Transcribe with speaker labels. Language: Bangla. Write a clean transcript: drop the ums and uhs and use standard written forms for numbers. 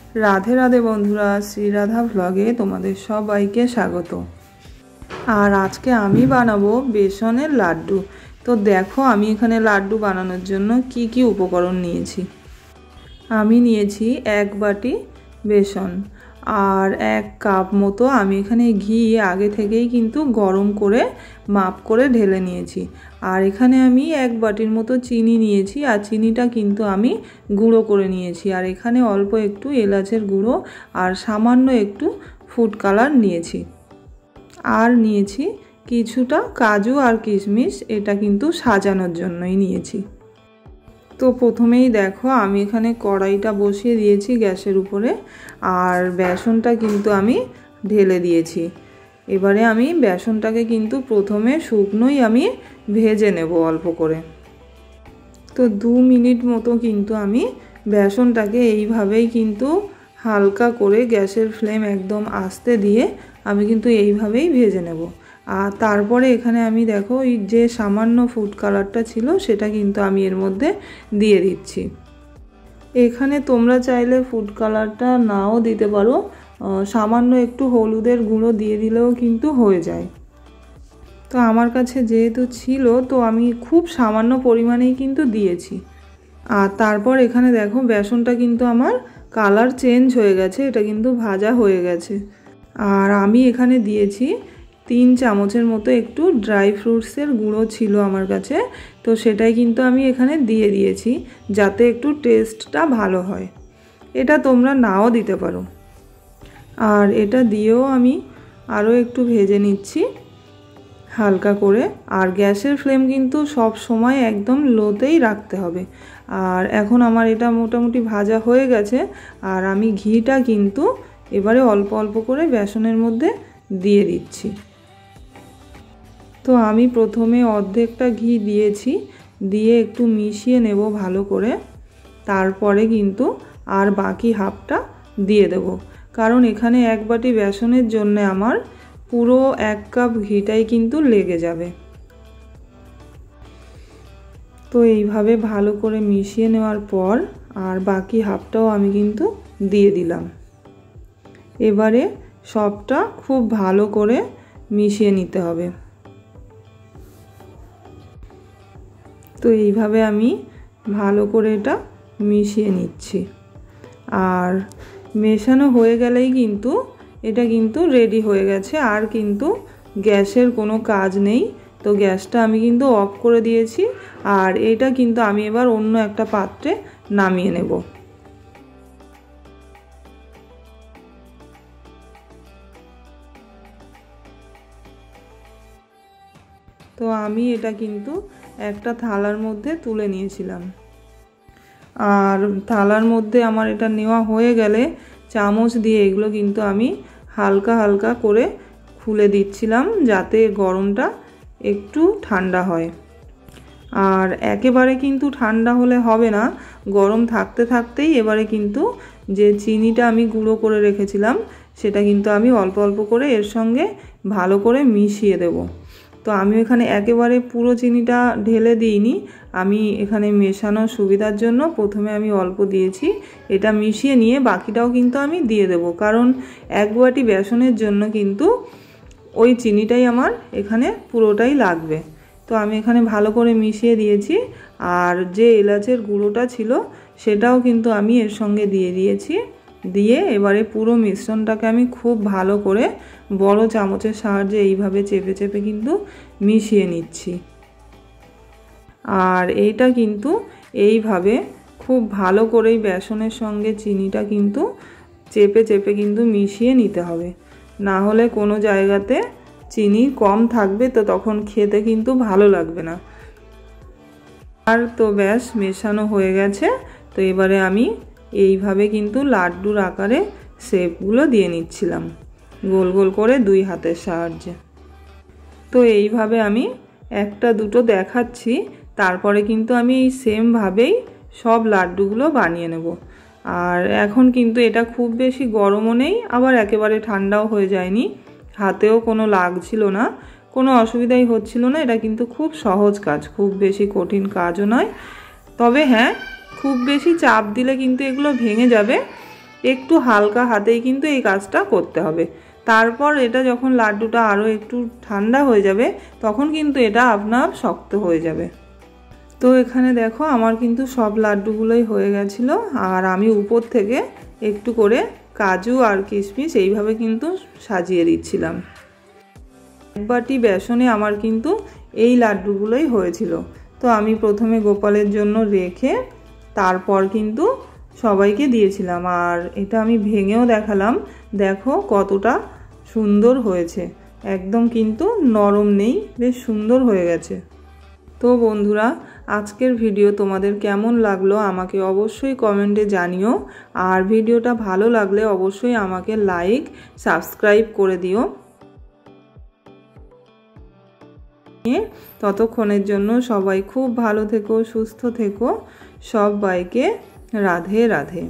Speaker 1: राधे राधे बंधुरा श्री राधा व्लगे तुम्हारे सबाइके स्वागत। और आज के आमी बानाबो बेसनेर लाड्डू। तो देखो आमी एखाने लाड्डू बानानोर जोन्नो की की उपकरण नियेछि। आमी नियेछि एक बाटी बेसन और एक कप मतो आमी एखाने घी आगे थेकेई किन्तु गरम करे माप करे ढेले नियेछि। और एखाने आमी एक बाटिर मतो चीनी नियेछि और चीनीटा किन्तु आमी गुঁড়ো करे नियेछि। और एखाने अल्प एकटू एलाचेर गुঁড়ো और सामान्य एकटू फुड कालार नियेछि और नियेछि किछुटा काजू और किशमिश, एटा किन्तु साजानोर जोन्नोई नियेछि। तो प्रथमेई देखो आमी एखाने कड़ाईटा बसिए दिएछि गैसेर उपरे और बेसनटा किन्तु आमी ढेले दिएछि। एबारे आमी बेसनटाके किन्तु प्रथमे शुकनोई आमी भेजे नेब अल्प करे। तो 2 मिनिट मतो किन्तु आमी बेसनटाके एइभावेई किन्तु हालका करे गैसेर फ्लेम एकदम आस्ते दिए आमी किन्तु एइभावेई भेजे नेब। और तारपरे एखाने आमी देखो जे सामान्य फुड कालारटा छिलो सेटा किन्तु आमी एर मध्य दिए दिচ্ছি। एखाने तोमरा चाइले फुड कालारटा नाओ दिते पारो, सामान्य एकटू हलुदेर गुঁড়ো दिए दिलेও किन्तु हये যায়। तो आमार काछे जेहेतु छिलो तो आमी खूब सामान्य परिमाणेई किन्तु दिएছি। और तारपर एखाने देखो बेसनटा किन्तु आमार कालार चेंज हये गेছে, এটা किन्तु भाजा हये गेছে। और आमी एखाने दिएছি 3 চামচের মতো একটু ড্রাই ফ্রুটসের গুঁড়ো ছিল আমার কাছে, তো সেটাই কিন্তু আমি এখানে দিয়ে দিয়েছি যাতে একটু টেস্টটা ভালো হয়। এটা তোমরা নাও দিতে পারো। আর এটা দিয়েও আমি আরও একটু ভেজে নিচ্ছি হালকা করে। আর গ্যাসের ফ্লেম কিন্তু সব সময় একদম লোতেই রাখতে হবে। আর এখন আমার এটা মোটামুটি ভাজা হয়ে গেছে আর আমি ঘিটা কিন্তু এবারে অল্প অল্প করে বেসনের মধ্যে দিয়ে দিচ্ছি। तो आमी प्रथमे अर्धेकटा घी दिएছি, दिए एकटू मिशिए नेब भालो करे, तारपरे किन्तु आर बाकी हाफटा दिए देब, कारण एखाने एक बाटी बेसनेर जोन्नो आमार पुरो 1 कप घीटाई किन्तु लेगे जाबे। तो एइभावे भालो करे मिशिए नेওয়ার पर आर बाकी हाफटाও आमी किन्तु दिए दिलाम। एबारे सबटा खूब भालो करे मिशिए निते होबे। तो এইভাবে আমি ভালো করে এটা মিশিয়ে নিচ্ছি। আর মেশানো হয়ে গেলেই কিন্তু এটা কিন্তু রেডি হয়ে গেছে, আর কিন্তু গ্যাসের কোনো কাজ নেই। তো গ্যাসটা আমি কিন্তু অফ করে দিয়েছি আর এটা কিন্তু আমি এবার অন্য একটা পাত্রে নামিয়ে নেব। তো আমি এটা কিন্তু একটা থালার মধ্যে তুলে নিয়েছিলাম। আর থালার মধ্যে আমার এটা নেওয়া হয়ে গেলে চামচ দিয়ে এগুলো কিন্তু আমি হালকা হালকা করে খুলে দিচ্ছিলাম যাতে গরমটা একটু ঠান্ডা হয়। আর একেবারে কিন্তু ঠান্ডা হলে হবে না, গরম থাকতে থাকতেই এবারে কিন্তু যে চিনিটা আমি গুঁড়ো করে রেখেছিলাম সেটা কিন্তু আমি অল্প অল্প করে এর সঙ্গে ভালো করে মিশিয়ে দেব। তো আমি এখানে একেবারে পুরো চিনিটা ঢেলে দিইনি, আমি এখানে মেশানোর সুবিধার জন্য প্রথমে আমি অল্প দিয়েছি। এটা মিশিয়ে নিয়ে বাকিটাও কিন্তু আমি দিয়ে দেব, কারণ এক বাটি বেসনের জন্য কিন্তু ওই চিনিটাই আমার এখানে পুরোটাই লাগবে। তো আমি এখানে ভালো করে মিশিয়ে দিয়েছি আর যে এলাচের গুঁড়োটা ছিল সেটাও কিন্তু আমি এর সঙ্গে দিয়ে দিয়েছি। দিয়ে এবারে পুরো মিশ্রণটাকে আমি খুব ভালো করে বড় চামচের সাহায্যে এইভাবে চেপে চেপে কিন্তু মিশিয়ে নিচ্ছি। আর এইটা কিন্তু এইভাবে খুব ভালো করে বেসনের সঙ্গে চিনিটা কিন্তু চেপে চেপে কিন্তু মিশিয়ে নিতে হবে, না হলে কোনো জায়গাতে চিনি কম থাকবে তো তখন খেতে কিন্তু ভালো লাগবে না। আর তো ব্যাস মেশানো হয়ে গেছে। তো এবারে আমি এইভাবে কিন্তু লাড্ডুর আকারে শেপগুলো দিয়ে নিচ্ছিলাম গোল গোল করে 2 হাতের সাহায্যে। তো এইভাবে আমি একটা দুটো দেখাচ্ছি, তারপরে কিন্তু আমি এই সেম ভাবেই সব লাড্ডুগুলো বানিয়ে নেব। আর এখন কিন্তু এটা খুব বেশি গরমও নেই আবার একেবারে ঠান্ডাও হয়ে যায়নি, হাতেও কোনো লাগছিল না, কোনো অসুবিধাই হচ্ছিল না। এটা কিন্তু খুব সহজ কাজ, খুব বেশি কঠিন কাজও নয়। তবে হ্যাঁ, খুব বেশি চাপ দিলে কিন্তু এগুলো ভেঙে যাবে। একটু হালকা হাতেই কিন্তু এই কাজটা করতে হবে। তারপর এটা যখন লাড্ডুটা আরও একটু ঠান্ডা হয়ে যাবে তখন কিন্তু এটা আপনার শক্ত হয়ে যাবে। তো এখানে দেখো আমার কিন্তু সব লাড্ডুগুলোই হয়ে গেছিলো, আর আমি উপর থেকে একটু করে কাজু আর কিশমিশ এইভাবে কিন্তু সাজিয়ে দিচ্ছিলাম। এক বাটি বেসনে আমার কিন্তু এই লাড্ডুগুলোই হয়েছিল। তো আমি প্রথমে গোপালের জন্য রেখে তারপর কিন্তু সবাইকে দিয়েছিলাম, আর এটা আমি ভেঙেও দেখালাম। দেখো কতটা সুন্দর হয়েছে, একদম কিন্তু নরম নেই, বেশ সুন্দর হয়ে গেছে। তো বন্ধুরা, আজকের ভিডিও তোমাদের কেমন লাগলো আমাকে অবশ্যই কমেন্টে জানিও, আর ভিডিওটা ভালো লাগলে অবশ্যই আমাকে লাইক সাবস্ক্রাইব করে দিও। ততক্ষণের জন্য সবাই খুব ভালো থেকো, সুস্থ থেকো। সবাইকে রাধে রাধে।